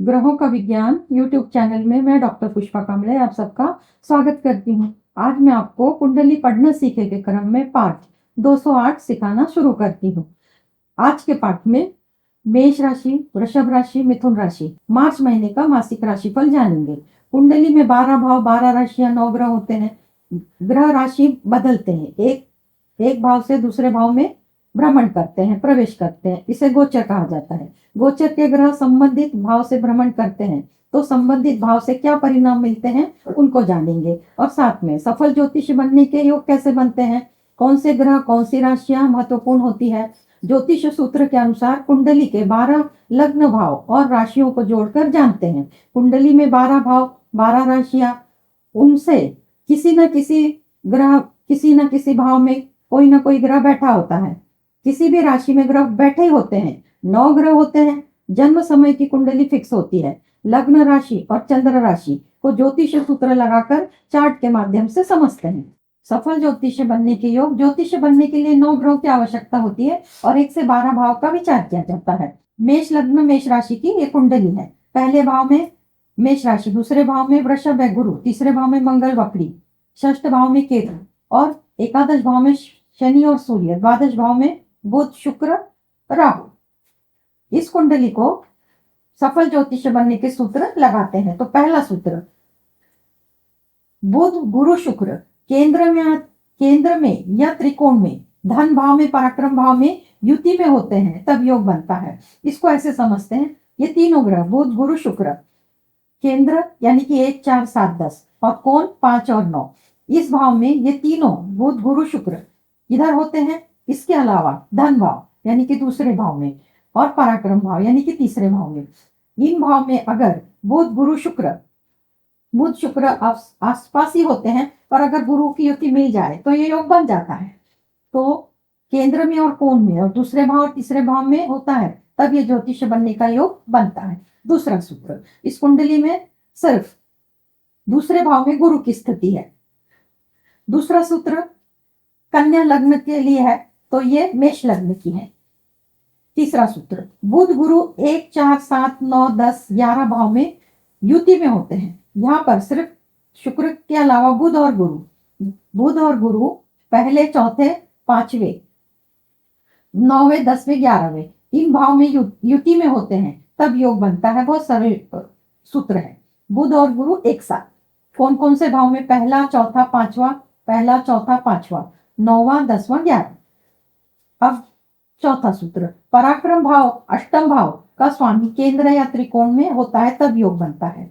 ग्रहों का विज्ञान यूट्यूब चैनल में मैं डॉक्टर पुष्पा कामले आप सबका स्वागत करती हूँ। आज मैं आपको कुंडली पढ़ना सीखे के क्रम में पाठ 208 सिखाना शुरू करती हूँ। आज के पाठ में मेष राशि, वृषभ राशि, मिथुन राशि मार्च महीने का मासिक राशिफल जानेंगे। कुंडली में 12 भाव, 12 राशियां, 9 ग्रह होते हैं। ग्रह राशि बदलते हैं, एक भाव से दूसरे भाव में भ्रमण करते हैं, प्रवेश करते हैं। इसे गोचर कहा जाता है। गोचर के ग्रह संबंधित भाव से भ्रमण करते हैं तो संबंधित भाव से क्या परिणाम मिलते हैं उनको जानेंगे। और साथ में सफल ज्योतिषी बनने के योग कैसे बनते हैं, कौन से ग्रह, कौन सी राशियां महत्वपूर्ण होती है। ज्योतिष सूत्र के अनुसार कुंडली के 12 लग्न भाव और राशियों को जोड़कर जानते हैं। कुंडली में 12 भाव, 12 राशियां, उनसे किसी न किसी ग्रह, किसी न किसी भाव में कोई ना कोई ग्रह बैठा होता है। किसी भी राशि में ग्रह बैठे होते हैं। 9 ग्रह होते हैं। जन्म समय की कुंडली फिक्स होती है। लग्न राशि और चंद्र राशि को ज्योतिष सूत्र लगाकर चार्ट के माध्यम से समझते हैं। सफल ज्योतिष बनने के योग, ज्योतिष बनने के लिए 9 ग्रहों की आवश्यकता होती है और 1 से 12 भाव का विचार किया जाता है। मेष लग्न मेष राशि की ये कुंडली है। पहले भाव में मेष राशि, दूसरे भाव में वृषभ है गुरु, तीसरे भाव में मंगल वक्री, षष्ठ भाव में केतु और एकादश भाव में शनि और सूर्य, द्वादश भाव में बुध, शुक्र, राहु। इस कुंडली को सफल ज्योतिष बनने के सूत्र लगाते हैं। तो पहला सूत्र, बुध गुरु शुक्र केंद्र में या त्रिकोण में, धन भाव में, पराक्रम भाव में युति में होते हैं तब योग बनता है। इसको ऐसे समझते हैं, ये तीनों ग्रह बुध गुरु शुक्र केंद्र यानी कि 1 4 7 10 और कोण 5 और 9, इस भाव में ये तीनों बुध गुरु शुक्र इधर होते हैं। इसके अलावा धन भाव यानी कि दूसरे भाव में और पराक्रम भाव यानी कि तीसरे भाव में, इन भाव में अगर बुध गुरु शुक्र, बुध शुक्र आसपास ही होते हैं पर अगर गुरु की युति मिल जाए तो ये योग बन जाता है। तो केंद्र में और कोण में और दूसरे भाव और तीसरे भाव में होता है तब ये ज्योतिष बनने का योग बनता है। दूसरा सूत्र, इस कुंडली में सिर्फ दूसरे भाव में गुरु की स्थिति है। दूसरा सूत्र कन्या लग्न के लिए है तो ये मेष लग्न की है। तीसरा सूत्र, बुध गुरु 1 4 7 9 10 11 भाव में युति में होते हैं। यहाँ पर सिर्फ शुक्र के अलावा बुध और गुरु पहले, चौथे, पांचवें, 9वें, 10वें, 11वें इन भाव में युति में होते हैं तब योग बनता है। बहुत सरल सूत्र है। बुध और गुरु एक साथ कौन कौन से भाव में, पहला, चौथा, पांचवा, पहला, चौथा, पांचवा, 9वां, 10वां, 11। अब चौथा सूत्र, पराक्रम भाव, अष्टम भाव का स्वामी केंद्र या त्रिकोण में होता है तब योग बनता है।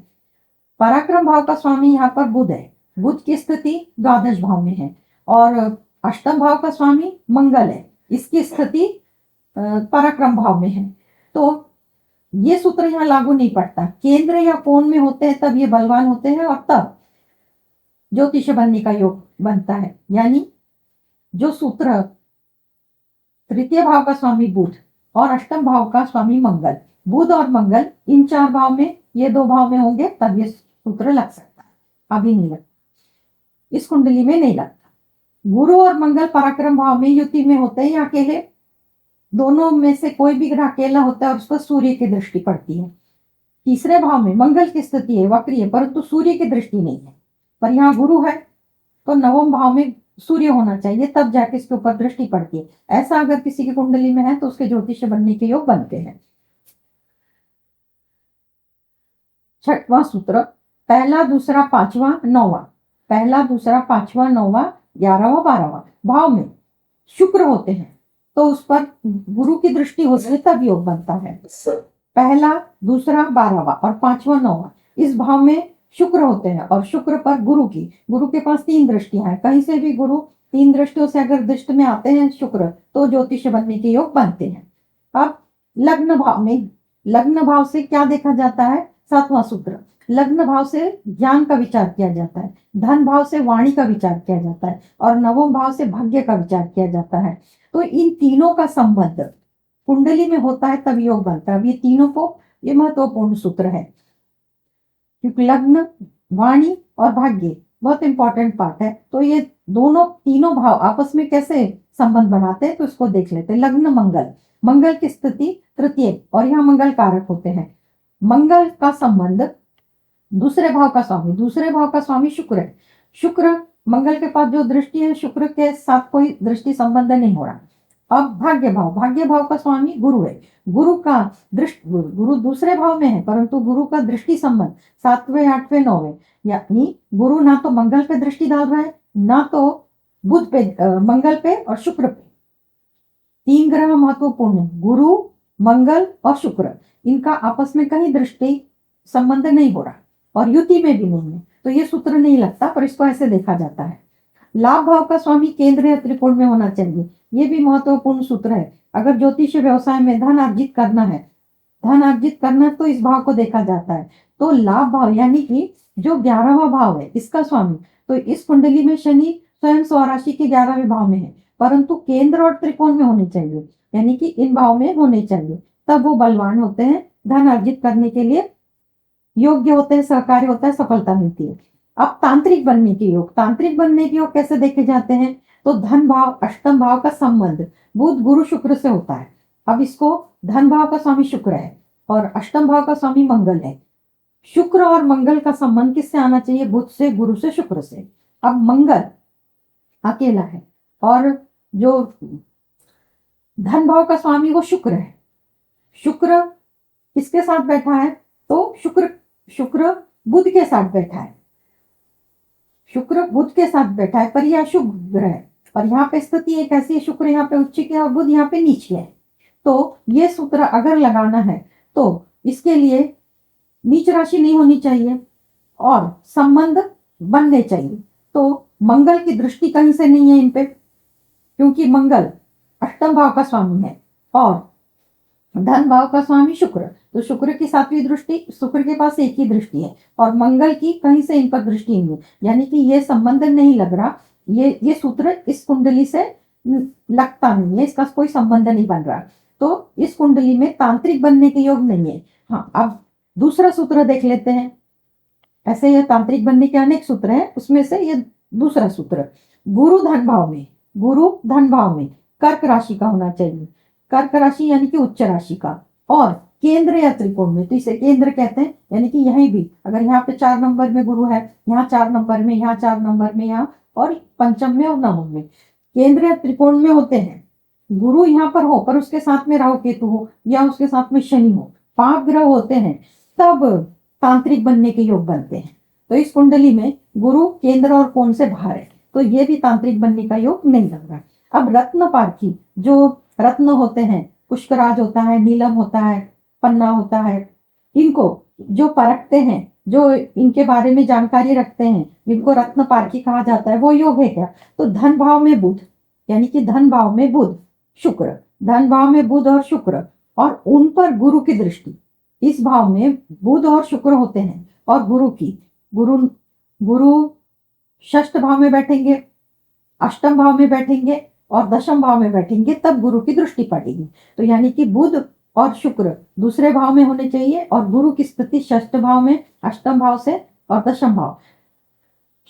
पराक्रम भाव का स्वामी यहाँ पर बुध है। बुध की स्थिति द्वादश भाव में है और अष्टम भाव का स्वामी मंगल है, इसकी स्थिति पराक्रम भाव में है। तो ये सूत्र यहाँ लागू नहीं पड़ता। केंद्र या कोण में होते हैं तब ये बलवान होते हैं और तब ज्योतिष बनने का योग बनता है। यानी जो सूत्र तृतीय भाव का स्वामी बुध और अष्टम भाव का स्वामी मंगल, बुध और मंगल इन 4 भाव में, ये 2 भाव में होंगे तब ये सूत्र लग सकता है। अभी नहीं लगता, इस कुंडली में नहीं लगता। गुरु और मंगल पराक्रम भाव में युति में होते हैं या अकेले, दोनों में से कोई भी ग्रह अकेला होता है और उस पर सूर्य की दृष्टि पड़ती है। तीसरे भाव में मंगल की स्थिति है, वक्री है, परंतु सूर्य की दृष्टि नहीं है। पर यहाँ गुरु है तो 9वें भाव में सूर्य होना चाहिए तब जाके इसके ऊपर दृष्टि पड़ती है। ऐसा अगर किसी की कुंडली में है तो उसके ज्योतिष बनने के योग बनते हैं। छठवां सूत्र, पहला, दूसरा, पांचवा, 9वां, पहला, दूसरा, पांचवा, 9वां, 11वां, 12वां भाव में शुक्र होते हैं तो उस पर गुरु की दृष्टि होती है तब योग बनता है। पहला, दूसरा, 12वां और 5वां, 9वां इस भाव में शुक्र होते हैं और शुक्र पर गुरु के पास 3 दृष्टियां हैं। कहीं से भी गुरु 3 दृष्टियों से अगर दृष्टि में आते हैं शुक्र तो ज्योतिष बनने के योग बनते हैं। अब लग्न भाव में, लग्न भाव से क्या देखा जाता है, 7वां सूत्र, लग्न भाव से ज्ञान का विचार किया जाता है, धन भाव से वाणी का विचार किया जाता है और 9वें भाव से भाग्य का विचार किया जाता है। तो इन तीनों का संबंध कुंडली में होता है तब योग बनता है। ये तीनों को, ये महत्वपूर्ण सूत्र है क्योंकि लग्न, वाणी और भाग्य बहुत इंपॉर्टेंट पार्ट है। तो ये तीनों भाव आपस में कैसे संबंध बनाते हैं तो इसको देख लेते हैं। लग्न मंगल, मंगल की स्थिति तृतीय और यहाँ मंगल कारक होते हैं। मंगल का संबंध दूसरे भाव का स्वामी शुक्र है। शुक्र मंगल के पास जो दृष्टि है, शुक्र के साथ कोई दृष्टि संबंध नहीं हो रहा। अब भाग्य भाव का स्वामी गुरु है। गुरु दूसरे भाव में है, परंतु गुरु का दृष्टि संबंध 7वें 8वें 9वें, यानी गुरु ना तो मंगल पे दृष्टि डाल रहा है, ना तो बुध पे, मंगल पे और शुक्र पे। 3 ग्रह महत्वपूर्ण है, गुरु, मंगल और शुक्र। इनका आपस में कहीं दृष्टि संबंध नहीं हो रहा और युति में भी नहीं है, तो ये सूत्र नहीं लगता, पर इसको ऐसे देखा जाता है। लाभ भाव का स्वामी केंद्र या त्रिकोण में होना चाहिए, ये भी महत्वपूर्ण सूत्र है। अगर ज्योतिष व्यवसाय में धन अर्जित करना तो इस भाव को देखा जाता है। तो लाभ भाव यानी कि जो 11वां भाव है इसका स्वामी, तो इस कुंडली में शनि स्वयं स्वराशि के 11वें भाव में है, परंतु केंद्र और त्रिकोण में होने चाहिए, यानी कि इन भाव में होने चाहिए, तब वो बलवान होते हैं, धन अर्जित करने के लिए योग्य होते हैं, सहकार्य होता है, सफलता मिलती है। अब तांत्रिक बनने के योग कैसे देखे जाते हैं? तो धन भाव अष्टम भाव का संबंध बुध गुरु शुक्र से होता है। अब इसको धन भाव का स्वामी शुक्र है और अष्टम भाव का स्वामी मंगल है। शुक्र और मंगल का संबंध किससे आना चाहिए? बुध से, गुरु से, शुक्र से। अब मंगल अकेला है और जो धन भाव का स्वामी वो शुक्र है। शुक्र किसके साथ बैठा है? तो शुक्र बुध के साथ बैठा है। शुक्र बुध के साथ बैठा है, पर यह अशुभ ग्रह है और यहाँ पे स्थिति एक ऐसी है, शुक्र यहाँ पे उच्च है और बुध यहाँ पे नीचे है। तो ये सूत्र अगर लगाना है तो इसके लिए नीच राशि नहीं होनी चाहिए और संबंध बनने चाहिए। तो मंगल की दृष्टि कहीं से नहीं है इन पे, क्योंकि मंगल अष्टम भाव का स्वामी है और धन भाव का स्वामी शुक्र, तो शुक्र की 7वीं दृष्टि, शुक्र के पास एक ही दृष्टि है और मंगल की कहीं से इन पर दृष्टि नहीं है, यानी कि ये संबंध नहीं लग रहा। ये सूत्र इस कुंडली से लगता नहीं है, इसका कोई संबंध नहीं बन रहा, तो इस कुंडली में तांत्रिक बनने के योग नहीं है। हाँ, अब दूसरा सूत्र देख लेते हैं। ऐसे ये तांत्रिक बनने के अनेक सूत्र हैं, उसमें से ये दूसरा सूत्र, गुरु धन भाव में कर्क राशि का होना चाहिए। कर्क राशि यानी कि उच्च राशि का, और केंद्र या त्रिकोण में, तो इसे केंद्र कहते हैं, यानी कि यहीं भी अगर यहाँ पे 4 नंबर में गुरु है, यहाँ 4 नंबर में, यहाँ 4 नंबर में, यहाँ और पंचम में और नवम में केंद्र या त्रिकोण में होते हैं। गुरु यहाँ पर हो पर उसके साथ में राहु केतु हो या उसके साथ में शनि हो, 5 ग्रह होते हैं, तब तांत्रिक बनने के योग बनते हैं। तो इस कुंडली में गुरु केंद्र और कोण से बाहर है, तो ये भी तांत्रिक बनने का योग नहीं लग रहा। अब रत्न पारखी, जो रत्न होते हैं, पुष्कराज होता है, नीलम होता है, पन्ना होता है, इनको जो परखते हैं, जो इनके बारे में जानकारी रखते हैं, जिनको रत्न पारखी कहा जाता है, वो योग है क्या? तो धन भाव में बुध, यानी कि धन भाव में बुध शुक्र, धन भाव में बुध और शुक्र, और उन पर गुरु की दृष्टि। इस भाव में बुध और शुक्र होते हैं और गुरु षष्ठ भाव में बैठेंगे, अष्टम भाव में बैठेंगे और दशम भाव में बैठेंगे, तब गुरु की दृष्टि पड़ेगी। तो यानी कि बुध और शुक्र दूसरे भाव में होने चाहिए और गुरु की स्थिति षष्ठ भाव में, अष्टम भाव से और दशम भाव।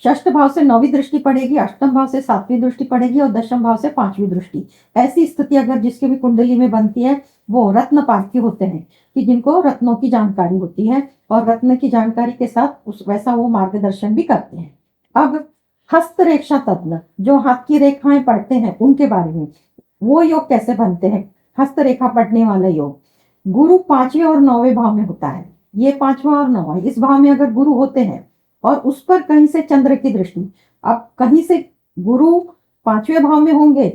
षष्ठ भाव से 9वीं दृष्टि पड़ेगी, अष्टम भाव से 7वीं दृष्टि पड़ेगी और दशम भाव से 5वीं दृष्टि। ऐसी स्थिति अगर जिसकी भी कुंडली में बनती है, वो रत्न पारखी होते हैं, कि जिनको रत्नों की जानकारी होती है और रत्न की जानकारी के साथ वैसा वो मार्गदर्शन भी करते हैं। अब हस्तरेखा तत्व, जो हाथ की रेखाएं पढ़ते हैं, उनके बारे में, वो योग कैसे बनते हैं? हस्तरेखा पढ़ने वाला योग गुरु 5वें और 9वें भाव में होता है। ये 5वां और 9वां, इस भाव में अगर गुरु होते हैं और उस पर कहीं से चंद्र की दृष्टि, अब कहीं से गुरु 5वें भाव में होंगे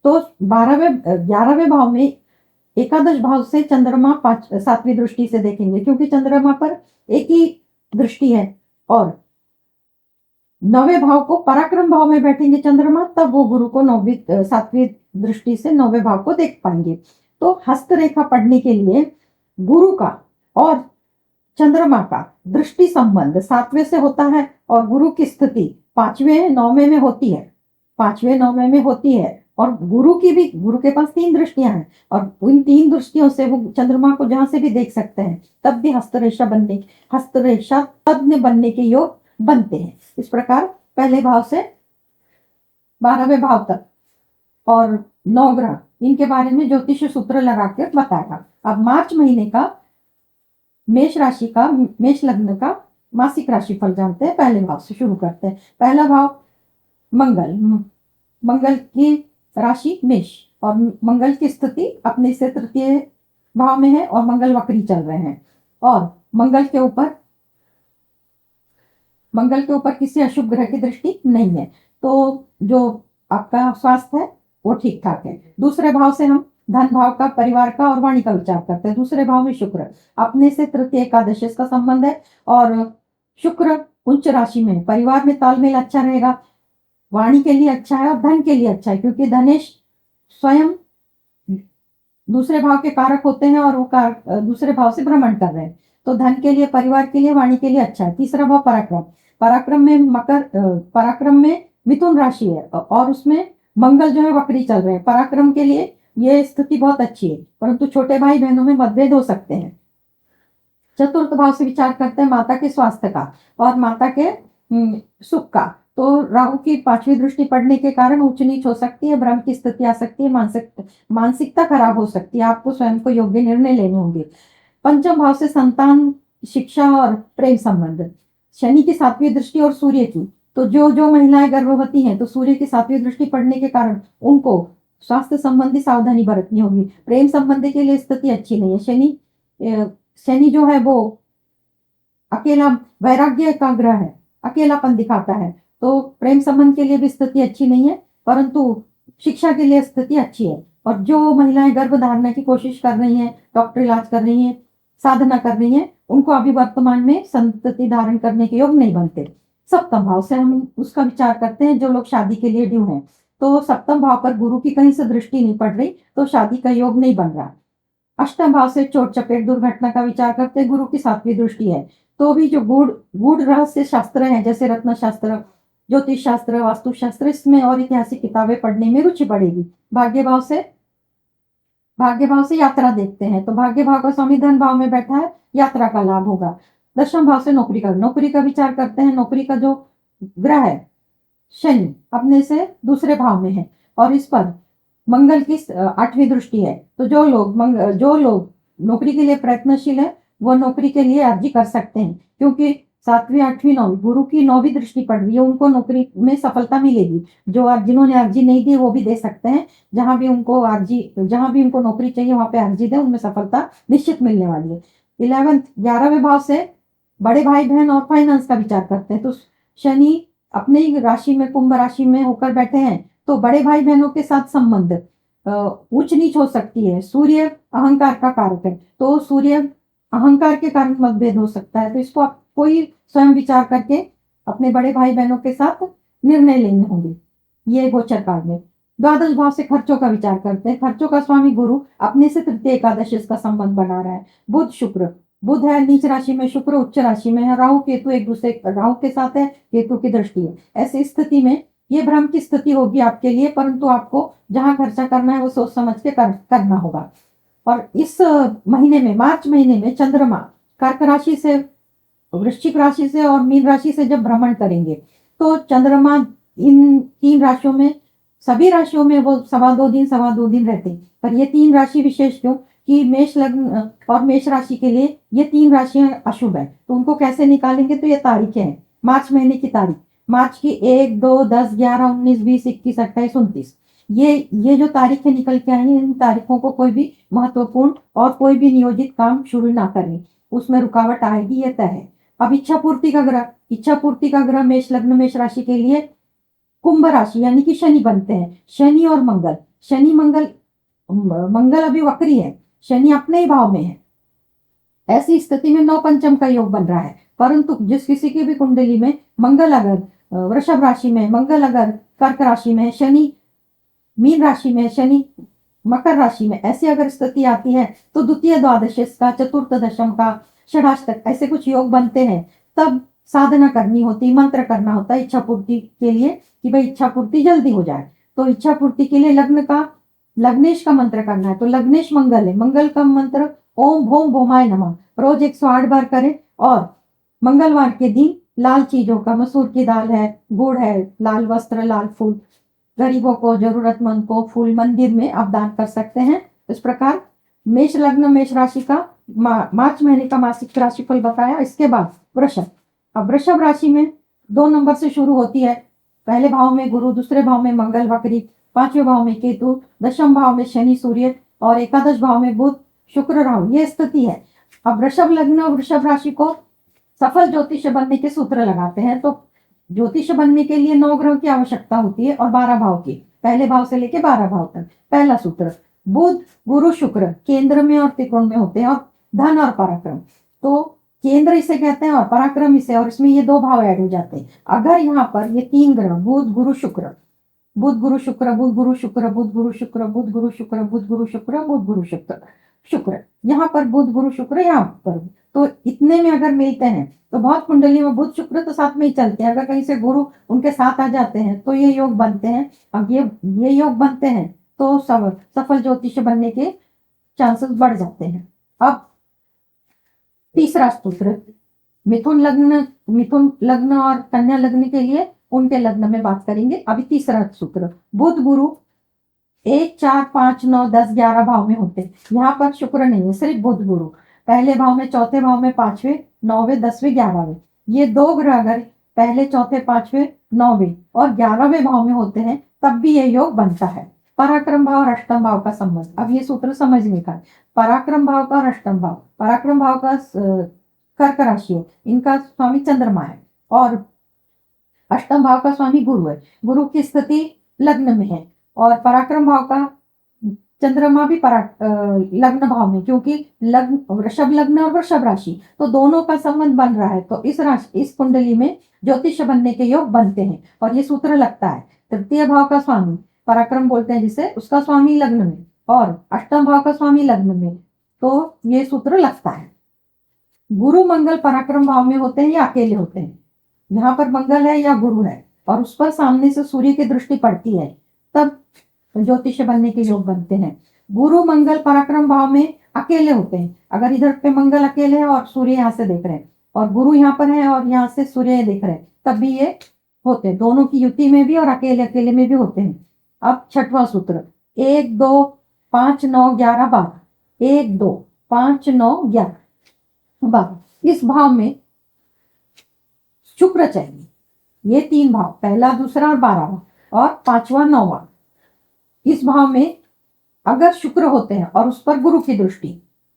तो 11वें भाव में एकादश भाव से चंद्रमा 7वीं दृष्टि से देखेंगे, क्योंकि चंद्रमा पर एक ही दृष्टि है, और 9वें भाव को पराक्रम भाव में बैठेंगे चंद्रमा, तब वो गुरु को 7वीं दृष्टि से 9वें भाव को देख पाएंगे। तो हस्तरेखा पढ़ने के लिए गुरु का और चंद्रमा का दृष्टि संबंध 7वें से होता है और गुरु की स्थिति 5वें 9वें में होती है, 5वें 9वें में होती है, और गुरु के पास 3 दृष्टियां हैं और उन 3 दृष्टियों से वो चंद्रमा को जहां से भी देख सकते हैं, तब भी हस्तरेखा तज्ञ बनने के योग बनते हैं। इस प्रकार पहले भाव से 12वें भाव तक और 9 ग्रह, इनके बारे में ज्योतिष सूत्र लगा कर बताया। अब मार्च महीने का मेष राशि का, मेष लग्न का मासिक राशिफल जानते हैं। पहले भाव से शुरू करते हैं। पहला भाव मंगल, मंगल की राशि मेष, और मंगल की स्थिति अपने से तृतीय भाव में है और मंगल वक्री चल रहे हैं, और मंगल के ऊपर किसी अशुभ ग्रह की दृष्टि नहीं है, तो जो आपका स्वास्थ्य है वो ठीक ठाक है। दूसरे भाव से हम धन भाव का, परिवार का और वाणी का विचार करते हैं। दूसरे भाव में शुक्र, अपने से तृतीय एकादश का संबंध है, और शुक्र उच्च राशि में, परिवार में तालमेल अच्छा रहेगा, वाणी के लिए अच्छा है और धन के लिए अच्छा है, क्योंकि धनेश स्वयं दूसरे भाव के कारक होते हैं और वो दूसरे भाव से भ्रमण कर रहे हैं, तो धन के लिए, परिवार के लिए, वाणी के लिए अच्छा है। तीसरा भाव पराक्रम, पराक्रम में मिथुन राशि है और उसमें मंगल जो है वक्री चल रहे हैं। पराक्रम के लिए ये स्थिति बहुत अच्छी है, परंतु छोटे भाई बहनों में मतभेद हो सकते हैं। चतुर्थ भाव से विचार करते हैं माता के स्वास्थ्य का और माता के सुख का, तो राहु की 5वीं दृष्टि पड़ने के कारण ऊंच नीच हो सकती है, भ्रम की स्थिति आ सकती है, मानसिकता खराब हो सकती है, आपको स्वयं को योग्य निर्णय लेने होंगे। पंचम भाव से संतान, शिक्षा और प्रेम संबंध, शनि की 7वीं दृष्टि और सूर्य की, तो जो महिलाएं गर्भवती हैं तो सूर्य की 7वीं दृष्टि पड़ने के कारण उनको स्वास्थ्य संबंधी सावधानी बरतनी होगी। प्रेम संबंधी के लिए स्थिति अच्छी नहीं है। शनि जो है वो अकेला, वैराग्य का ग्रह है, अकेलापन दिखाता है, तो प्रेम संबंध के लिए भी स्थिति अच्छी नहीं है, परंतु शिक्षा के लिए स्थिति अच्छी है। और जो महिलाएं गर्भ धारणा की कोशिश कर रही हैं, डॉक्टर इलाज कर रही हैं, साधना कर रही हैं, उनको अभी वर्तमान में संतति धारण करने के योग नहीं बनते। सप्तम भाव से हम उसका विचार करते हैं, जो लोग शादी के लिए ड्यू हैं, तो सप्तम भाव पर गुरु की कहीं से दृष्टि नहीं पड़ रही, तो शादी का योग नहीं बन रहा। अष्टम भाव से चोट चपेट दुर्घटना का विचार करते हैं, गुरु की 7वीं दृष्टि है, तो भी जो गूढ़ रहस्य शास्त्र हैं, जैसे रत्न शास्त्र, ज्योतिष शास्त्र, वास्तु शास्त्र, इसमें और ऐतिहासिक किताबें पढ़ने में रुचि बढ़ेगी। भाग्य भाव से यात्रा देखते हैं, तो भाग्य भाव का स्वामी धन भाव में बैठा है, यात्रा का लाभ होगा। दशम भाव से नौकरी का विचार करते हैं। नौकरी का जो ग्रह है शनि अपने से दूसरे भाव में है और इस पर मंगल की 8वीं दृष्टि है, तो जो लोग नौकरी के लिए प्रयत्नशील है वो नौकरी के लिए अर्जी कर सकते हैं, क्योंकि 7वीं 8वीं 9वीं गुरु की 9वीं दृष्टि पड़ रही है, उनको नौकरी में सफलता मिलेगी। जिन्होंने अर्जी नहीं दी वो भी दे सकते हैं, जहां भी उनको नौकरी चाहिए वहां पे अर्जी दें, उनमें सफलता निश्चित मिलने वाली है। 11वें भाव से बड़े भाई बहन और फाइनेंस का विचार करते हैं, तो शनि अपने ही राशि में, कुंभ राशि में होकर बैठे हैं, तो बड़े भाई बहनों के साथ संबंध ऊंच नीच हो सकती है। सूर्य अहंकार का कारक है, तो सूर्य अहंकार के कारण मतभेद हो सकता है, तो इसको आपको ही स्वयं विचार करके अपने बड़े भाई बहनों के साथ निर्णय लेने होंगे। ये गोचर काल में। द्वादश भाव से खर्चों का विचार करते हैं। खर्चों का स्वामी गुरु अपने से तृतीय एकादश इसका संबंध बना रहा है। बुध है नीच राशि में, शुक्र उच्च राशि में है, राहु के साथ है, केतु की दृष्टि है। ऐसी स्थिति में ये भ्रम की स्थिति होगी आपके लिए, परंतु आपको जहां खर्चा करना है वो सोच समझ के करना होगा। और इस महीने में, मार्च महीने में, चंद्रमा कर्क राशि से, वृश्चिक राशि से और मीन राशि से जब भ्रमण करेंगे, तो चंद्रमा इन 3 राशियों में, सभी राशियों में वो 2.25 दिन रहते हैं, पर ये 3 राशि विशेष क्यों कि मेष लग्न और मेष राशि के लिए ये 3 राशियां अशुभ है, तो उनको कैसे निकालेंगे, तो ये तारीखें हैं, मार्च महीने की तारीख, मार्च की 1, 2, 10, 11, 19, 20, 21, 28, 29, ये जो तारीखें निकल के आई हैं, इन तारीखों को कोई भी महत्वपूर्ण और कोई भी नियोजित काम शुरू ना करें, उसमें रुकावट आएगी, ये तय है। अब इच्छा पूर्ति का ग्रह मेष लग्न मेष राशि के लिए कुंभ राशि यानी कि शनि बनते हैं। शनि और मंगल अभी वक्री है, शनि अपने ही भाव में है। ऐसी स्थिति में 9 पंचम का योग बन रहा है, परंतु जिस किसी की भी कुंडली में मंगल अगर वृषभ राशि में, मंगल अगर कर्क राशि में, शनि मीन राशि में, शनि मकर राशि में, ऐसी अगर स्थिति आती है तो द्वितीय द्वादश का, चतुर्थ दशम का, षडाष्टक ऐसे कुछ योग बनते हैं, तब साधना करनी होती, मंत्र करना होता है इच्छा पूर्ति के लिए, कि भाई इच्छा पूर्ति जल्दी हो जाए। तो इच्छा पूर्ति के लिए लग्नेश का मंत्र करना है, तो लग्नेश मंगल है, मंगल का मंत्र ओम भोम भोमाय नमः रोज 108 बार करें। और मंगलवार के दिन लाल चीजों का, मसूर की दाल है, गुड़ है, लाल वस्त्र, लाल फूल, गरीबों को, जरूरतमंद को फूल मंदिर में आप दान कर सकते हैं। इस प्रकार मेष लग्न मेष राशि का मार्च महीने का मासिक राशिफल बताया। इसके बाद वृषभ। अब वृषभ राशि में 2 नंबर से शुरू होती है। पहले भाव में गुरु, दूसरे भाव में मंगल वक्री, 5वें भाव में केतु, दशम भाव में शनि सूर्य और एकादश भाव में बुध शुक्र राहु, ये स्थिति है। अब वृषभ लग्न और वृषभ राशि को सफल ज्योतिष बनने के सूत्र लगाते हैं। तो ज्योतिष बनने के लिए 9 ग्रह की आवश्यकता होती है और 12 भाव की, पहले भाव से लेके 12 भाव तक। पहला सूत्र, बुध गुरु शुक्र केंद्र में और त्रिकोण में होते हैं, और धन और पराक्रम। तो केंद्र इसे कहते हैं और पराक्रम इसे, और इसमें ये 2 भाव ऐड हो जाते हैं। अगर यहाँ पर ये 3 ग्रह बुध गुरु शुक्र, बुध गुरु शुक्र, बुध गुरु शुक्र, बुध गुरु शुक्र, बुध गुरु शुक्र, बुध गुरु शुक्र, बुध गुरु शुक्र, शुक्र यहाँ पर बुध गुरु शुक्र, यहाँ पर तो इतने में अगर मिलते हैं तो बहुत कुंडली में बुध शुक्र तो साथ में ही चलते हैं। अगर कहीं से गुरु उनके साथ आ जाते हैं तो ये योग बनते हैं। अब ये योग बनते हैं तो सफल ज्योतिष बनने के चांसेस बढ़ जाते हैं। अब तीसरा सूत्र, मिथुन लग्न और कन्या लग्न के लिए उनके लग्न में बात करेंगे। अभी तीसरा सूत्र, बुध गुरु 1, 4, 5, 9, 10, 11 भाव में होते हैं। यहाँ पर शुक्र नहीं है, सिर्फ बुध गुरु। पहले भाव में, चौथे भाव में, 5वें, 9वें, 10वें, 11वें, ये 2 ग्रह अगर पहले, चौथे, 5वें, 9वें और 11वें भाव में होते हैं तब भी ये योग बनता है। पराक्रम भाव और अष्टम भाव का संबंध, अब ये सूत्र समझने का है। पराक्रम भाव का और अष्टम भाव, पराक्रम भाव का कर्क राशि है, इनका स्वामी चंद्रमा है, और अष्टम भाव का स्वामी गुरु है। गुरु की स्थिति लग्न में है, और पराक्रम भाव का चंद्रमा भी लग्न भाव में, क्योंकि लग्न वृषभ लग्न और वृषभ राशि, तो दोनों का संबंध बन रहा है। तो इस कुंडली में ज्योतिष बनने के योग बनते हैं, और ये सूत्र लगता है। तृतीय भाव का स्वामी पराक्रम बोलते हैं जिसे, उसका स्वामी लग्न में, और अष्टम भाव का स्वामी लग्न में, तो ये सूत्र लगता है। गुरु मंगल पराक्रम भाव में होते हैं या अकेले होते हैं। यहाँ पर मंगल है या गुरु है और उस पर सामने से सूर्य की दृष्टि पड़ती है, तब ज्योतिष बनने के योग बनते हैं। गुरु मंगल पराक्रम भाव में अकेले होते हैं। अगर इधर पे मंगल अकेले है और सूर्य यहाँ से देख रहे हैं, और गुरु यहाँ पर है और यहाँ से सूर्य देख रहे हैं, तब भी ये होते हैं। दोनों की युति में भी और अकेले अकेले में भी होते हैं। अब छठवां सूत्र, 1, 2, 5, 9, 11, 12, 1, 2, 5, 9, 11, 12, इस भाव में शुक्र चाहिए। ये 3 भाव, पहला, दूसरा और 12वां, और 5वां, 9वां, इस भाव में अगर शुक्र होते हैं और उस पर गुरु की दृष्टि,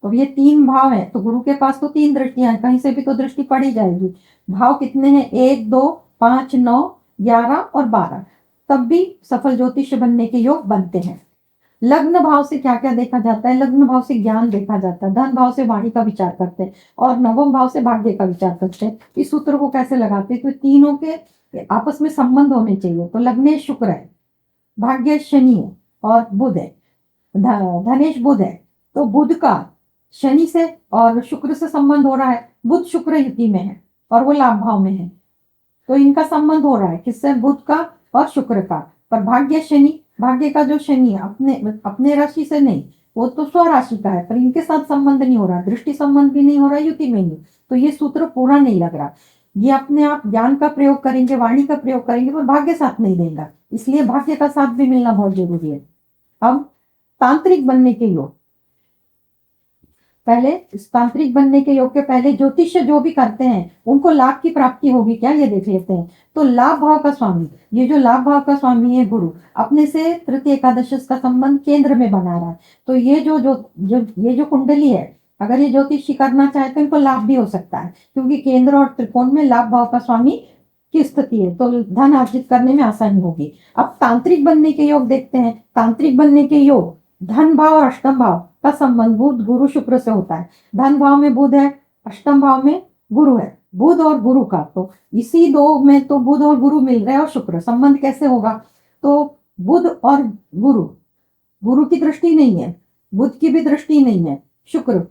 तो ये 3 भाव हैं, तो गुरु के पास तो 3 दृष्टियां हैं, कहीं से भी तो दृष्टि पड़ी जाएगी। भाव कितने हैं? 1, 2, 5, 9, 11 और 12, तब भी सफल ज्योतिष बनने के योग बनते हैं। लग्न भाव से क्या क्या देखा जाता है? लग्न भाव से ज्ञान देखा जाता है, धन भाव से वाणी का विचार करते हैं, और नवम भाव से भाग्य का विचार करते हैं। इस सूत्र को कैसे लगाते हैं? तो तीनों के आपस में संबंध होने चाहिए। तो लग्ने शुक्र है, भाग्य शनि है और बुध है, धनेश बुध है, तो बुध का शनि से और शुक्र से संबंध हो रहा है। बुध शुक्र युति में है और वो लाभ भाव में है, तो इनका संबंध हो रहा है किससे? बुध का और शुक्र का। पर भाग्य शनि, भाग्य का जो शनि है अपने राशि से नहीं, वो तो स्व राशि का है, पर इनके साथ संबंध नहीं हो रहा, दृष्टि संबंध भी नहीं हो रहा, युति में नहीं, तो ये सूत्र पूरा नहीं लग रहा। ये अपने आप ज्ञान का प्रयोग करेंगे, वाणी का प्रयोग करेंगे, पर भाग्य साथ नहीं देगा, इसलिए भाग्य का साथ भी मिलना बहुत जरूरी है। अब तांत्रिक बनने के योग, पहले इस तांत्रिक बनने के योग के पहले ज्योतिष जो भी करते हैं उनको लाभ की प्राप्ति होगी क्या, ये देख लेते हैं। तो लाभ भाव का स्वामी, ये जो लाभ भाव का स्वामी है गुरु, अपने से तृतीय एकादश का संबंध केंद्र में बना रहा है। तो ये जो कुंडली है, अगर ये ज्योतिषी करना चाहे तो इनको लाभ भी हो सकता है, क्योंकि केंद्र और त्रिकोण में लाभ भाव का स्वामी की स्थिति है, तो धन अर्जित करने में आसानी होगी। अब तांत्रिक बनने के योग देखते हैं। तांत्रिक बनने के योग, धन भाव और अष्टम भाव का संबंध बुध गुरु शुक्र से होता है। धन भाव में बुध है, अष्टम भाव में गुरु है। बुध और गुरु का, तो इसी 2 में तो बुध और गुरु मिल रहे हैं, और शुक्र, संबंध कैसे होगा? तो बुध और गुरु, गुरु की दृष्टि नहीं है, बुध की भी दृष्टि नहीं है, शुक्र,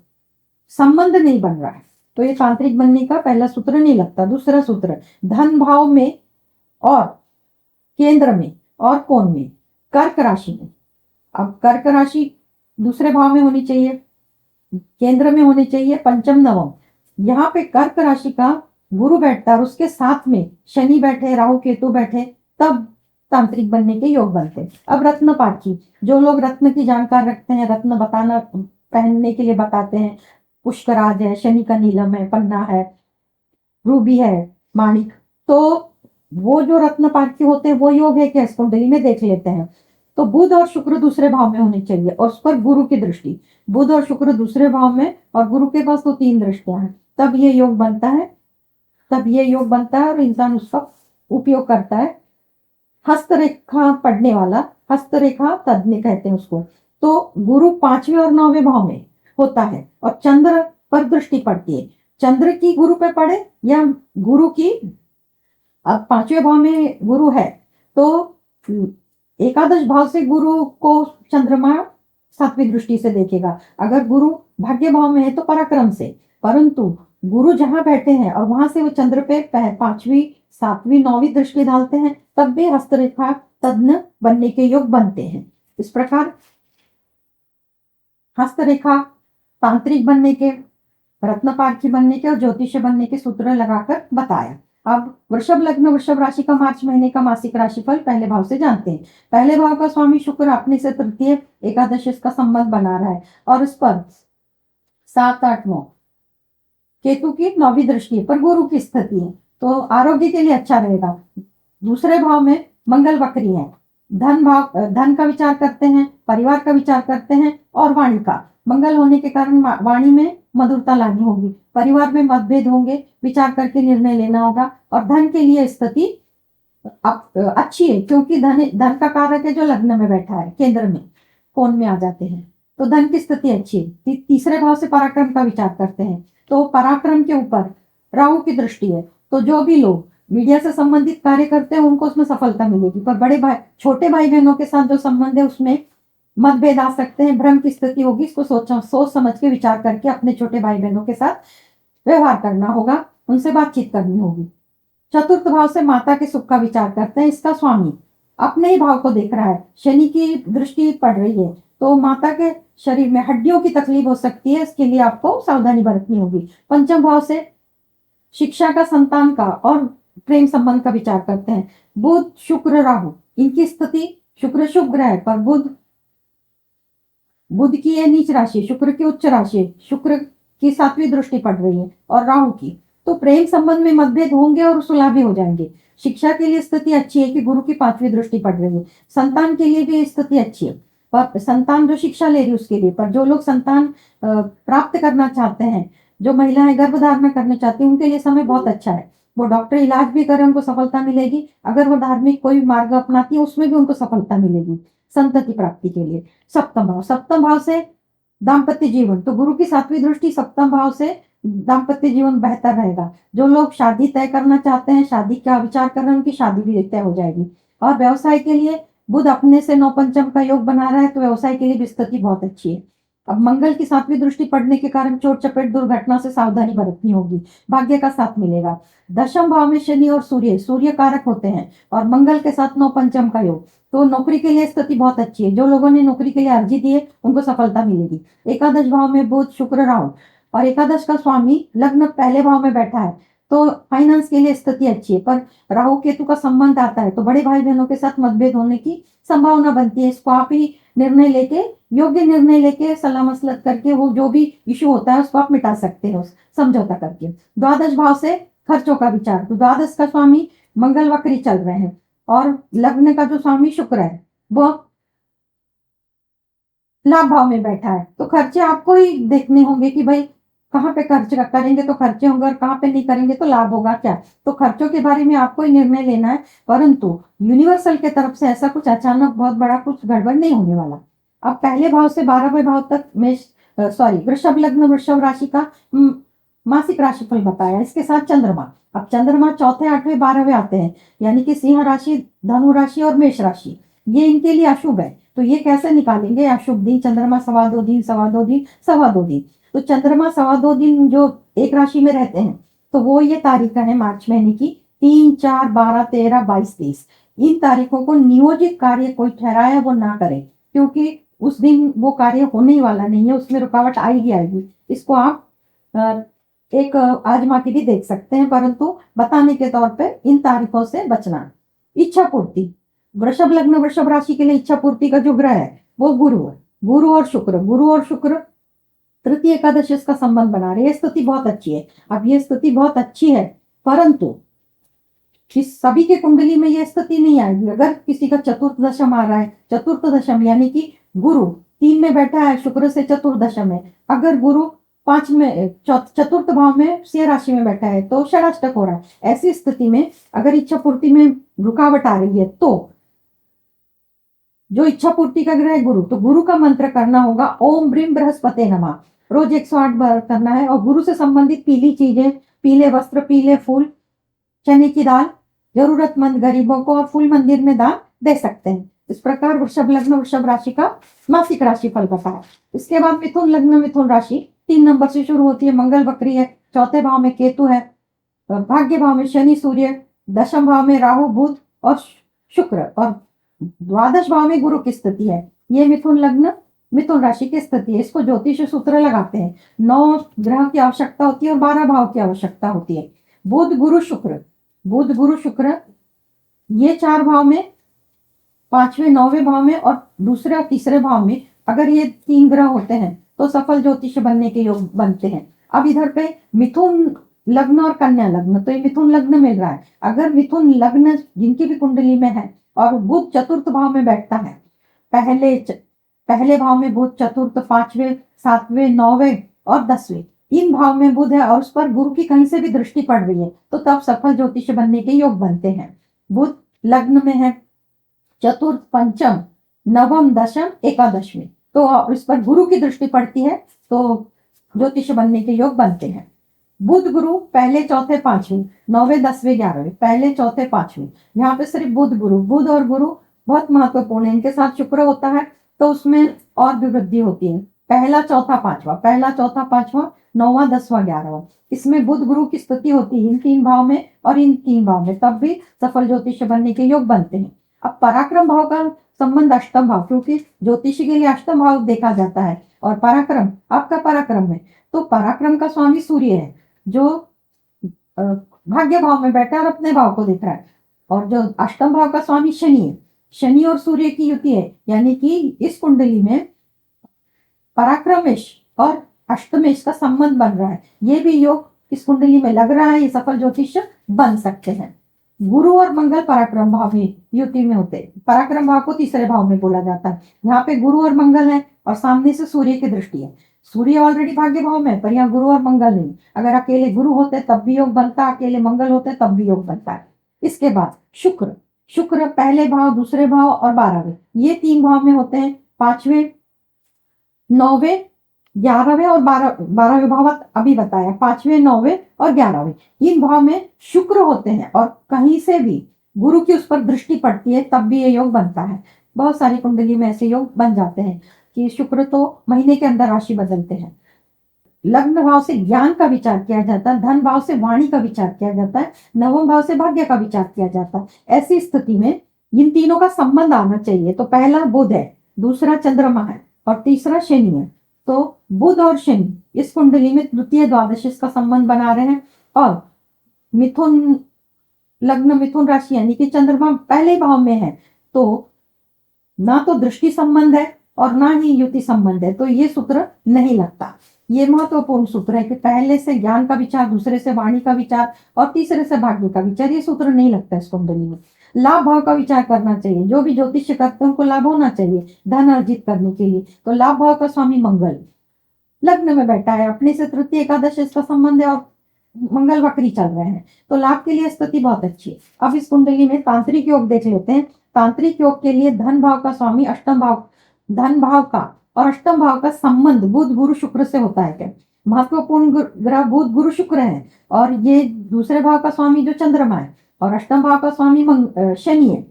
संबंध नहीं बन रहा है, तो ये तांत्रिक बनने का पहला सूत्र नहीं लगता। दूसरा सूत्र, धन भाव में और केंद्र में और कोण में, कर्क राशि में। अब कर्क राशि दूसरे भाव में होनी चाहिए, केंद्र में होनी चाहिए, पंचम नवम। यहाँ पे कर्क राशि का गुरु बैठता है और उसके साथ में शनि बैठे, राहु केतु बैठे, तब तांत्रिक बनने के योग बनते। अब रत्न पाठी, जो लोग रत्न की जानकार रखते हैं, रत्न बताना पहनने के लिए बताते हैं, पुष्कराज है, शनि का नीलम है, पन्ना है, रूबी है, माणिक। तो वो जो रत्न पार्थिव होते हैं वो योग है क्या, इस कुंडली में देख लेते हैं। तो बुध और शुक्र दूसरे भाव में होने चाहिए और उस पर गुरु की दृष्टि, बुध और शुक्र दूसरे भाव में और गुरु के पास तो 3 दृष्टियां हैं, तब ये योग बनता है। तब ये योग बनता है और इंसान उसका उपयोग करता है। हस्तरेखा पढ़ने वाला, हस्तरेखा तज्ञ कहते हैं उसको। तो गुरु 5वें और 9वें भाव में होता है और चंद्र पर दृष्टि पड़ती है। चंद्र की गुरु पे पड़े या गुरु की, अब 5वें भाव में गुरु है तो एकादश भाव से गुरु को चंद्रमा 7वीं दृष्टि से देखेगा। अगर गुरु भाग्य भाव में है तो पराक्रम से, परंतु गुरु जहां बैठे हैं और वहां से वो चंद्र पे 5वीं 7वीं 9वीं दृष्टि डालते हैं, तब भी हस्तरेखा तज्ञ बनने के योग बनते हैं। इस प्रकार हस्तरेखा तांत्रिक बनने के, रत्नपारखी बनने के और ज्योतिष बनने के सूत्र लगाकर बताया। अब वृषभ लग्न वृषभ राशि का मार्च महीने का मासिक राशिफल पहले भाव से जानते हैं। पहले भाव का स्वामी शुक्र अपने से तृतीय एकादश इसका संबंध बना रहा है और इस पर 7-8 केतु की 9वीं दृष्टि पर गुरु की स्थिति है, तो आरोग्य के लिए अच्छा रहेगा। दूसरे भाव में मंगल वक्री है, धन भाव, धन का विचार करते हैं, परिवार का विचार करते हैं और वाणी का। मंगल होने के कारण वाणी में मधुरता लानी होगी, परिवार में मतभेद होंगे, विचार करके निर्णय लेना होगा। और धन के लिए स्थिति अच्छी है क्योंकि धन का कारक है जो लग्न में बैठा है, केंद्र में कोण में आ जाते हैं, तो धन की स्थिति अच्छी है। तीसरे भाव से पराक्रम का विचार करते हैं, तो पराक्रम के ऊपर राहु की दृष्टि है, तो जो भी लोग मीडिया से संबंधित कार्य करते हैं उनको उसमें सफलता मिलेगी। पर बड़े भाई छोटे भाई बहनों के साथ जो संबंध है उसमें मतभेद आ सकते हैं, भ्रम की स्थिति होगी। इसको सोच समझ के विचार करके अपने छोटे भाई बहनों के साथ व्यवहार करना होगा, उनसे बातचीत करनी होगी। चतुर्थ भाव से माता के सुख का विचार करते हैं, इसका स्वामी अपने ही भाव को देख रहा है, शनि की दृष्टि पड़ रही है, तो माता के शरीर में हड्डियों की तकलीफ हो सकती है, इसके लिए आपको सावधानी बरतनी होगी। पंचम भाव से शिक्षा का, संतान का और प्रेम संबंध का विचार करते हैं। बुध शुक्र राहु इनकी स्थिति, शुक्र शुभ ग्रह पर बुध की है नीच राशि, शुक्र की उच्च राशि, शुक्र की 7वीं दृष्टि पड़ रही है और राहु की, तो प्रेम संबंध में मतभेद होंगे और सुलह भी हो जाएंगे। शिक्षा के लिए स्थिति अच्छी है कि गुरु की 5वीं दृष्टि पड़ रही है। संतान के लिए भी स्थिति अच्छी है, पर संतान जो शिक्षा ले रही है उसके लिए, पर जो लोग संतान प्राप्त करना चाहते हैं, जो महिलाएं गर्भधारण करना चाहती हैं, उनके लिए समय बहुत अच्छा है। वो डॉक्टर इलाज भी करें उनको सफलता मिलेगी, अगर वो धार्मिक कोई मार्ग अपनाती है उसमें भी उनको सफलता मिलेगी संतति प्राप्ति के लिए। सप्तम भाव से दाम्पत्य जीवन, तो गुरु की 7वीं दृष्टि सप्तम भाव से दाम्पत्य जीवन बेहतर रहेगा। जो लोग शादी तय करना चाहते हैं, शादी का विचार कर रहे हैं, उनकी शादी भी तय हो जाएगी। और व्यवसाय के लिए बुध अपने से 9 पंचम का योग बना रहा है, तो व्यवसाय के लिए भी स्थिति बहुत अच्छी है। अब मंगल की 7वीं दृष्टि पड़ने के कारण चोट चपेट दुर्घटना से सावधानी बरतनी होगी, भाग्य का साथ मिलेगा। दशम भाव में शनि और सूर्य कारक होते हैं और मंगल के साथ 9 पंचम का योग, तो नौकरी के लिए स्थिति बहुत अच्छी है। जो लोगों ने नौकरी के लिए अर्जी दी है उनको सफलता मिलेगी। एकादश भाव में बुध शुक्र राहु और एकादश का स्वामी लग्न पहले भाव में बैठा है, तो फाइनेंस के लिए स्थिति अच्छी है। पर राहु केतु का संबंध आता है तो बड़े भाई बहनों के साथ मतभेद होने की संभावना बनती है। इसको आप ही निर्णय लेके, योग्य निर्णय लेके, सलाह मसलत करके वो जो भी इशू होता है उसको आप मिटा सकते हो समझौता करके। द्वादश भाव से खर्चों का विचार, तो द्वादश का स्वामी मंगल वक्री चल रहे हैं और लग्न का जो स्वामी शुक्र है वो लाभ भाव में बैठा है, तो खर्चे आपको ही देखने होंगे कि भाई कहाँ पे खर्च करेंगे तो खर्चे होंगे और कहाँ पे नहीं करेंगे तो लाभ होगा क्या। तो खर्चों के बारे में आपको ही निर्णय लेना है, परंतु यूनिवर्सल के तरफ से ऐसा कुछ अचानक बहुत बड़ा कुछ गड़बड़ नहीं होने वाला। अब पहले भाव से 12वें भाव तक वृषभ लग्न वृषभ राशि का मासिक राशिफल बताया, इसके साथ चंद्रमा। अब चंद्रमा चौथे 8वें 12वें आते हैं, यानी कि सिंह राशि, धनु राशि और मेष राशि, ये इनके लिए अशुभ है। तो ये कैसे निकालेंगे अशुभ दिन? चंद्रमा 2.25 दिन, 2.25 दिन, 2.25 दिन, तो चंद्रमा 2.25 दिन जो एक राशि में रहते हैं, तो वो ये तारीखें हैं मार्च महीने की 3, 4, 12, 13, 22, 23। इन तारीखों को नियोजित कार्य कोई ठहराया वो ना करें, क्योंकि उस दिन वो कार्य होने ही वाला नहीं है, उसमें रुकावट आएगी। इसको आप एक आजमा के भी देख सकते हैं, परंतु बताने के तौर पे इन तारीखों से बचना। इच्छा पूर्ति, वृषभ लग्न वृषभ राशि के लिए इच्छा पूर्ति का जो ग्रह है वो गुरु है। गुरु और शुक्र तृतीय एकादशी का संबंध बना रहे हैं। ये स्थिति बहुत अच्छी है। अब ये स्थिति बहुत अच्छी है, परंतु इस सभी के कुंडली में ये स्थिति नहीं आएगी। अगर किसी का चतुर्थ दशम आ रहा है, चतुर्थ दशम यानी कि गुरु 3 में बैठा है, शुक्र से चतुर्थ दशम है। अगर गुरु 5 में चतुर्थ भाव में सिंह राशि में बैठा है तो षडाष्टक हो रहा है। ऐसी स्थिति में अगर इच्छा पूर्ति में रुकावट आ रही है तो जो इच्छा पूर्ति का ग्रह है गुरु, तो गुरु का मंत्र करना होगा ओम ब्रीम बृहस्पते नमः। रोज 108 बार करना है और गुरु से संबंधित पीली चीजें, पीले वस्त्र, पीले फूल, चने की दाल जरूरतमंद गरीबों को और फूल मंदिर में दान दे सकते हैं। इस प्रकार वृषभ लग्न वृषभ राशि का मासिक राशि फल बताया। इसके बाद मिथुन लग्न मिथुन राशि 3 नंबर से शुरू होती है। मंगल वक्री है, चौथे भाव में केतु है, भाग्य भाव में शनि सूर्य, दशम भाव में राहु बुध और शुक्र, और द्वादश भाव में गुरु की स्थिति है। ये मिथुन लग्न मिथुन राशि की स्थिति है। इसको ज्योतिष सूत्र लगाते हैं। 9 ग्रह की आवश्यकता होती है और 12 भाव की आवश्यकता होती है। बुध गुरु शुक्र ये 4 भाव में, 5वें 9वें भाव में और दूसरे और तीसरे भाव में अगर ये 3 ग्रह होते हैं तो सफल ज्योतिष बनने के योग बनते हैं। अब इधर पे मिथुन लग्न और कन्या लग्न, तो ये मिथुन लग्न मिल रहा है। अगर मिथुन लग्न जिनकी भी कुंडली में है और बुध चतुर्थ भाव में बैठता है, पहले भाव में बुध चतुर्थ, 5वें 7वें 9वें और 10वें 3 भाव में बुध है और उस पर गुरु की कहीं से भी दृष्टि पड़ रही है तो तब सफल ज्योतिष बनने के योग बनते हैं। बुध लग्न में है, चतुर्थ पंचम नवम दशम एकादश में, तो इस पर गुरु की दृष्टि पड़ती है तो ज्योतिष बनने के योग बनते हैं। बुध गुरु पहले चौथे पांचवें 9वें 10वें 11वें, पहले चौथे पांचवें, यहाँ पे सिर्फ बुध गुरु, बुध और गुरु बहुत महत्वपूर्ण है। इनके साथ शुक्र होता है तो उसमें और भी वृद्धि होती है। पहला चौथा पांचवा 9वां 10वां 11वां, इसमें बुध गुरु की स्थिति होती है इन 3 भाव में और इन 3 भाव में, तब भी सफल ज्योतिष बनने के योग बनते हैं। अब पराक्रम भाव का संबंध अष्टम भाव, क्योंकि ज्योतिषी के लिए अष्टम भाव देखा जाता है और पराक्रम आपका पराक्रम है, तो पराक्रम का स्वामी सूर्य है जो भाग्य भाव में बैठा है और अपने भाव को देख रहा है, और जो अष्टम भाव का स्वामी शनि है। शनि और सूर्य की युति है, यानी कि इस कुंडली में पराक्रमेश और अष्टमेश का संबंध बन रहा है। ये भी योग इस कुंडली में लग रहा है, ये सफल ज्योतिष बन सकते हैं। गुरु और मंगल पराक्रम भाव में युति में होते हैं। पराक्रम भाव को तीसरे भाव में बोला जाता है। यहाँ पे गुरु और मंगल है और सामने से सूर्य की दृष्टि है। सूर्य ऑलरेडी भाग्य भाव में है पर यहाँ गुरु और मंगल नहीं। अगर अकेले गुरु होते तब भी योग बनता, अकेले मंगल होते तब भी योग बनता है। इसके बाद शुक्र पहले भाव, दूसरे भाव और 12वें, ये 3 भाव में होते हैं। 5वें 9वें 11वें और 12वें भाव अभी बताया, 5वें 9वें और 11वें, इन भाव में शुक्र होते हैं और कहीं से भी गुरु की उस पर दृष्टि पड़ती है तब भी ये योग बनता है। बहुत सारी कुंडली में ऐसे योग बन जाते हैं कि शुक्र तो महीने के अंदर राशि बदलते हैं। लग्न भाव से ज्ञान का विचार किया जाता है, धन भाव से वाणी का विचार किया जाता है, नवम भाव से भाग्य का विचार किया जाता है। ऐसी स्थिति में इन तीनों का संबंध आना चाहिए। तो पहला बुध है, दूसरा चंद्रमा है और तीसरा शनि है। तो बुध और शनि इस कुंडली में तृतीय द्वादश का संबंध बना रहे हैं। और मिथुन लग्न मिथुन राशि यानी कि चंद्रमा पहले भाव में है, तो ना तो दृष्टि संबंध है और ना ही युति संबंध है, तो ये सूत्र नहीं लगता। ये महत्वपूर्ण सूत्र है कि पहले से ज्ञान का विचार, दूसरे से वाणी का विचार और तीसरे से भाग्य का विचार, ये सूत्र नहीं लगता इस कुंडली में। लाभ भाव का विचार करना चाहिए। जो भी ज्योतिष करते हैं उनको लाभ होना चाहिए धन अर्जित करने के लिए। तो लाभ भाव का स्वामी मंगल लग्न में बैठा है, अपने से तृतीय एकादश इसका संबंध है और मंगल वक्री चल रहे हैं, तो लाभ के लिए स्थिति बहुत अच्छी है। अब इस कुंडली में तांत्रिक योग देख लेते हैं। तांत्रिक योग के लिए धन भाव का स्वामी अष्टम भाव, धन भाव का और अष्टम भाव का संबंध बुध गुरु शुक्र से होता है। क्या महत्वपूर्ण ग्रह बुध गुरु शुक्र है और ये दूसरे भाव का स्वामी जो चंद्रमा है और अष्टम भाव का स्वामी शनि है।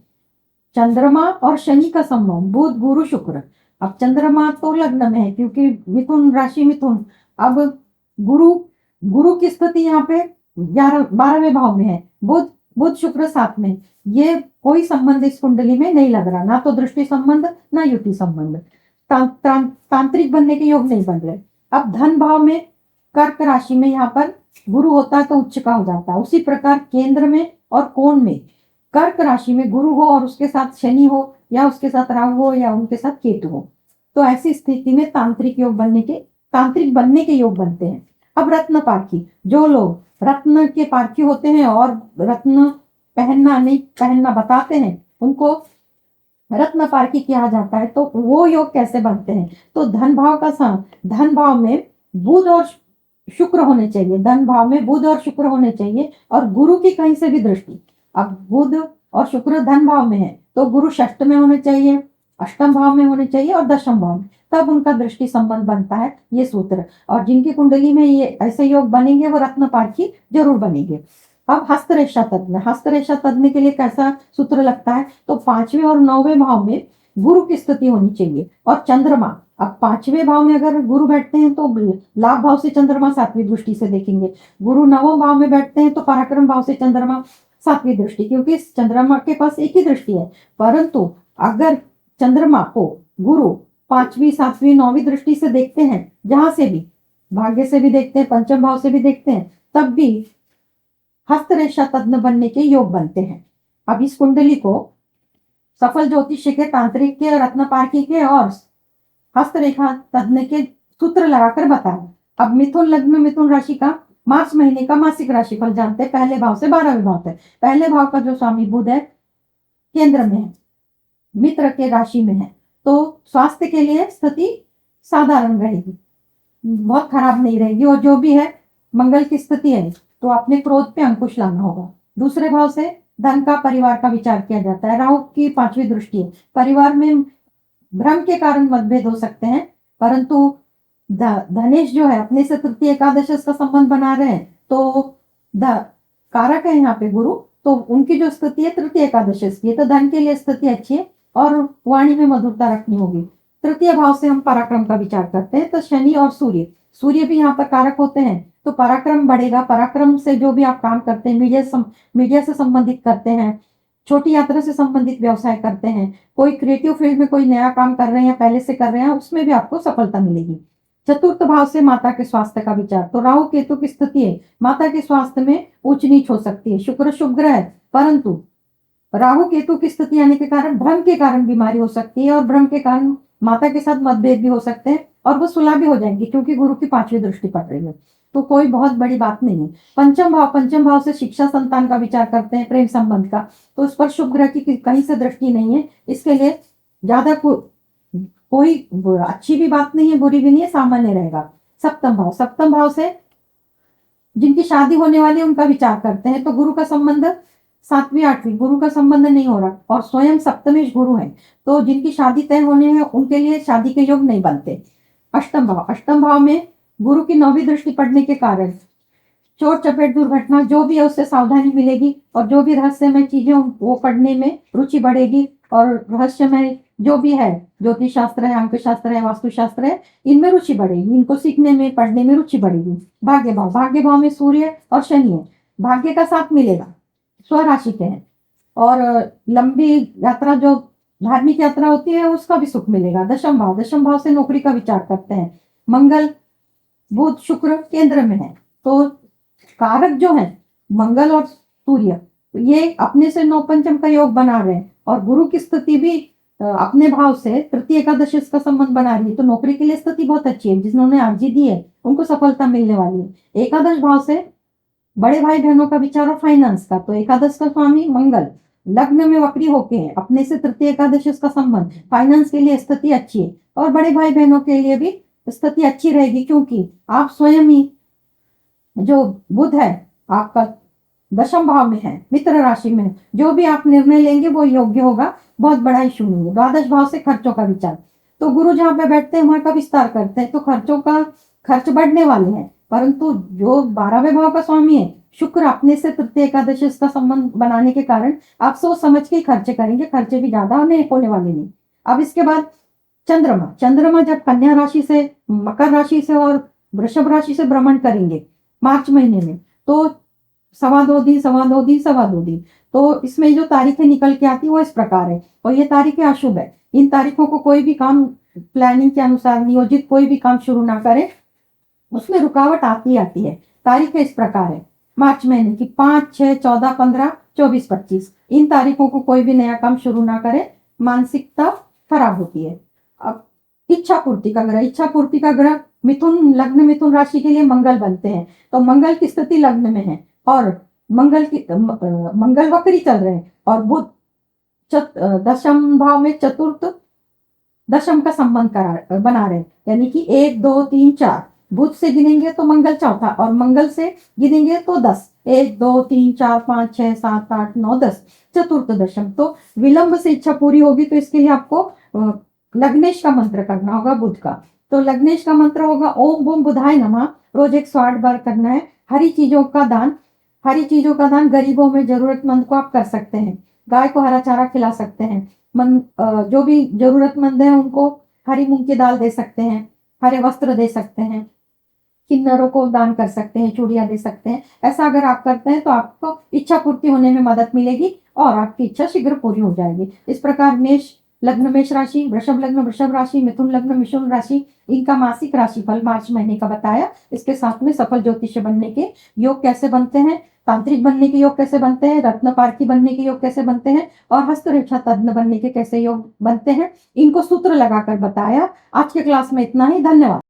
चंद्रमा और शनि का संबंध बुध गुरु शुक्र। अब चंद्रमा तो लग्न में है क्योंकि मिथुन राशि मिथुन। अब गुरु की स्थिति यहाँ पे 12वें भाव में है, बुध शुक्र साथ में। ये कोई संबंध इस कुंडली में नहीं लग रहा, ना तो दृष्टि संबंध ना युति संबंध। तांत्रिक बनने के योग नहीं बन रहे। अब धन भाव में कर्क राशि में यहाँ पर गुरु होता है तो उच्च का हो जाता है। उसी प्रकार केंद्र में और कोण में कर्क राशि में गुरु हो और उसके साथ शनि हो या उसके साथ राहु हो या उनके साथ केतु हो, तो ऐसी स्थिति में तांत्रिक योग बनने के तांत्रिक बनने के योग बनते हैं। अब रत्न पारखी, जो लोग रत्न के पारखी होते हैं और रत्न पहनना नहीं पहनना बताते हैं, उनको रत्न पारखी किया जाता है। तो वो योग कैसे बनते हैं? तो धन भाव में बुध और शुक्र होने चाहिए, धन भाव में बुध और शुक्र होने चाहिए, और गुरु की कहीं से भी दृष्टि। अब बुध और शुक्र धन भाव में है तो गुरु षष्ठ में होने चाहिए, अष्टम भाव में होने चाहिए और दशम भाव में, तब उनका दृष्टि संबंध बनता है। ये सूत्र, और जिनकी कुंडली में ये ऐसे योग बनेंगे वो रत्न पारखी जरूर बनेंगे। अब हस्तरेखा तज्ञ, हस्तरेखा तज्ञ के लिए कैसा सूत्र लगता है? तो 5वें और 9वें भाव में गुरु की स्थिति होनी चाहिए, और चंद्रमा। अब 5वें भाव में अगर गुरु बैठते हैं तो लाभ भाव से चंद्रमा 7वीं दृष्टि से देखेंगे, गुरु 9वें भाव में बैठते हैं तो पराक्रम भाव से चंद्रमा 7वीं दृष्टि, क्योंकि चंद्रमा के पास एक ही दृष्टि है। परंतु अगर चंद्रमा को गुरु 5वीं 7वीं 9वीं दृष्टि से देखते हैं, जहां से भी, भाग्य से भी देखते हैं, पंचम भाव से भी देखते हैं, तब भी हस्तरेखा तज्ञ बनने के योग बनते हैं। अब इस कुंडली को सफल ज्योतिष्य के, तांत्रिक के, रत्न पारखी के और हस्तरेखा तज्ञ के सूत्र लगाकर बताया। अब मिथुन लग्न, मिथुन राशि का मार्च महीने का मासिक राशिफल जानते हैं। पहले भाव से 12वें भाव तक। पहले भाव का जो स्वामी बुध है केंद्र में है, मित्र के राशि में है, तो स्वास्थ्य के लिए स्थिति साधारण रहेगी, बहुत खराब नहीं रहेगी। और जो भी है मंगल की स्थिति है तो अपने क्रोध पे अंकुश लाना होगा। दूसरे भाव से धन का, परिवार का विचार किया जाता है। राहु की 5वीं दृष्टि है। परिवार में भ्रम के कारण मतभेद हो सकते हैं, परंतु धनेश जो है अपने से तृतीय एकादश का संबंध बना रहे हैं, तो कारक है यहाँ पे गुरु, तो उनकी जो स्थिति है तृतीय एकादश की, तो धन के लिए स्थिति अच्छी है और वाणी में मधुरता रखनी होगी। तृतीय भाव से हम पराक्रम का विचार करते हैं, तो शनि और सूर्य, सूर्य भी यहाँ पर कारक होते हैं, तो पराक्रम बढ़ेगा। पराक्रम से जो भी आप काम करते हैं, मीडिया से संबंधित करते हैं, छोटी यात्रा से संबंधित व्यवसाय करते हैं, कोई क्रिएटिव फील्ड में कोई नया काम कर रहे हैं, पहले से कर रहे हैं, उसमें भी आपको सफलता मिलेगी। चतुर्थ भाव से माता के स्वास्थ्य का विचार, तो राहु केतु की स्थिति है, माता के स्वास्थ्य में ऊंच नीच हो सकती है। शुक्र शुभ ग्रह है, परंतु राहु केतु की स्थिति आने के कारण भ्रम के कारण बीमारी हो सकती है, और भ्रम के कारण माता के साथ मतभेद भी हो सकते हैं, और वो सुलह भी हो जाएंगी, क्योंकि गुरु की 5वीं दृष्टि पड़ रही है, तो कोई बहुत बड़ी बात नहीं है। पंचम भाव से शिक्षा संतान का विचार करते हैं, प्रेम संबंध का, तो उस पर शुभ ग्रह की कहीं से दृष्टि नहीं है, इसके लिए ज्यादा कोई अच्छी भी बात नहीं है, बुरी भी नहीं है, सामान्य रहेगा। सप्तम भाव से जिनकी शादी होने वाली है उनका विचार करते हैं, तो गुरु का संबंध 7वीं 8वीं, गुरु का संबंध नहीं हो रहा, और स्वयं सप्तमेश गुरु है, तो जिनकी शादी तय होने हैं उनके लिए शादी के योग नहीं बनते। अष्टम भाव में गुरु की 9वीं दृष्टि पड़ने के कारण चोट चपेट दुर्घटना जो भी है उससे सावधानी मिलेगी, और जो भी रहस्यमय चीजें वो पढ़ने में रुचि बढ़ेगी, और रहस्यमय जो भी है, ज्योतिष शास्त्र है, अंक शास्त्र है, वास्तु शास्त्र है, इनमें रुचि बढ़ेगी, इनको सीखने में, पढ़ने में रुचि बढ़ेगी। भाग्य भाव में सूर्य और शनि है, भाग्य का साथ मिलेगा, स्वराशि के हैं, और लंबी यात्रा जो धार्मिक यात्रा होती है उसका भी सुख मिलेगा। दशम भाव से नौकरी का विचार करते हैं। मंगल बुध शुक्र केंद्र में है, तो कारक जो है मंगल और सूर्य, ये अपने से 9 पंचम का योग बना रहे हैं, और गुरु की स्थिति भी अपने भाव से तृतीय एकादश का संबंध बना रही है, तो नौकरी के लिए स्थिति बहुत अच्छी है। जिन्होंने अर्जी दी है उनको सफलता मिलने वाली है। एकादश भाव से बड़े भाई बहनों का विचार और फाइनेंस का, तो एकादश का स्वामी मंगल लग्न में वक्री होके है, अपने से तृतीय एकादश का संबंध, फाइनेंस के लिए स्थिति अच्छी है, और बड़े भाई बहनों के लिए भी स्थिति अच्छी रहेगी, क्योंकि आप स्वयं ही, जो बुध है आपका दशम भाव में है, मित्र राशि में, जो भी आप निर्णय लेंगे वो योग्य होगा, बहुत बड़ा इशू नहीं है। द्वादश भाव से खर्चों का विचार, तो गुरु जहाँ पे बैठते हैं वहां का विस्तार करते हैं, तो खर्च बढ़ने वाले हैं, परंतु जो 12वें भाव का स्वामी है शुक्र, अपने से तृतीय एकादश का संबंध बनाने के कारण आप सोच समझ के खर्चे करेंगे, खर्चे भी ज्यादा होने वाले नहीं। अब इसके बाद चंद्रमा जब कन्या राशि से, मकर राशि से और वृषभ राशि से भ्रमण करेंगे मार्च महीने में, तो 2.25 दिन, तो इसमें जो तारीखें निकल के आती है वो इस प्रकार है, और ये तारीखें अशुभ है। इन तारीखों को कोई भी काम प्लानिंग के अनुसार नियोजित कोई भी काम शुरू ना करे, उसमें रुकावट आती है। तारीखें इस प्रकार है मार्च महीने की 5, 6, 14, 15, 24, 25, इन तारीखों को कोई भी नया काम शुरू ना करे, मानसिकता खराब होती है। अब इच्छा पूर्ति का ग्रह मिथुन लग्न, मिथुन राशि के लिए मंगल बनते हैं। तो मंगल की स्थिति लग्न में है और मंगल वक्री चल रहे हैं और बुध दशम भाव में चतुर्थ दशम का संबंध बना रहे हैं, यानी कि 1 2 3 4 बुध से गिनेंगे तो मंगल चौथा और मंगल से गिनेंगे तो 10, 1 2 3 4 5 6 7 8 9 10 चतुर्थ दशम। तो विलंब से इच्छा पूरी होगी तो इसके लिए आपको लग्नेश का मंत्र करना होगा बुध का। तो लग्नेश का मंत्र होगा ओम बूम बुधाय नमः। रोज 108 बार करना है। हरी चीजों का दान गरीबों में जरूरतमंद को आप कर सकते हैं। गाय को हरा चारा खिला सकते हैं। जो भी जरूरतमंद है उनको हरी मूंग की दाल दे सकते हैं, हरे वस्त्र दे सकते हैं, किन्नरों को दान कर सकते हैं, चूड़ियां दे सकते हैं। ऐसा अगर आप करते हैं तो आपको इच्छा पूर्ति होने में मदद मिलेगी और आपकी इच्छा शीघ्र पूरी हो जाएगी। इस प्रकार मेष लग्न मेष राशि, वृषभ लग्न वृषभ राशि, मिथुन लग्न मिथुन राशि, इनका मासिक राशिफल मार्च महीने का बताया। इसके साथ में सफल ज्योतिषी बनने के योग कैसे बनते हैं, तांत्रिक बनने के योग कैसे बनते हैं, रत्न पारखी बनने के योग कैसे बनते हैं और हस्तरेखा तज्ञ बनने के कैसे योग बनते हैं, इनको सूत्र लगाकर बताया। आज के क्लास में इतना ही। धन्यवाद।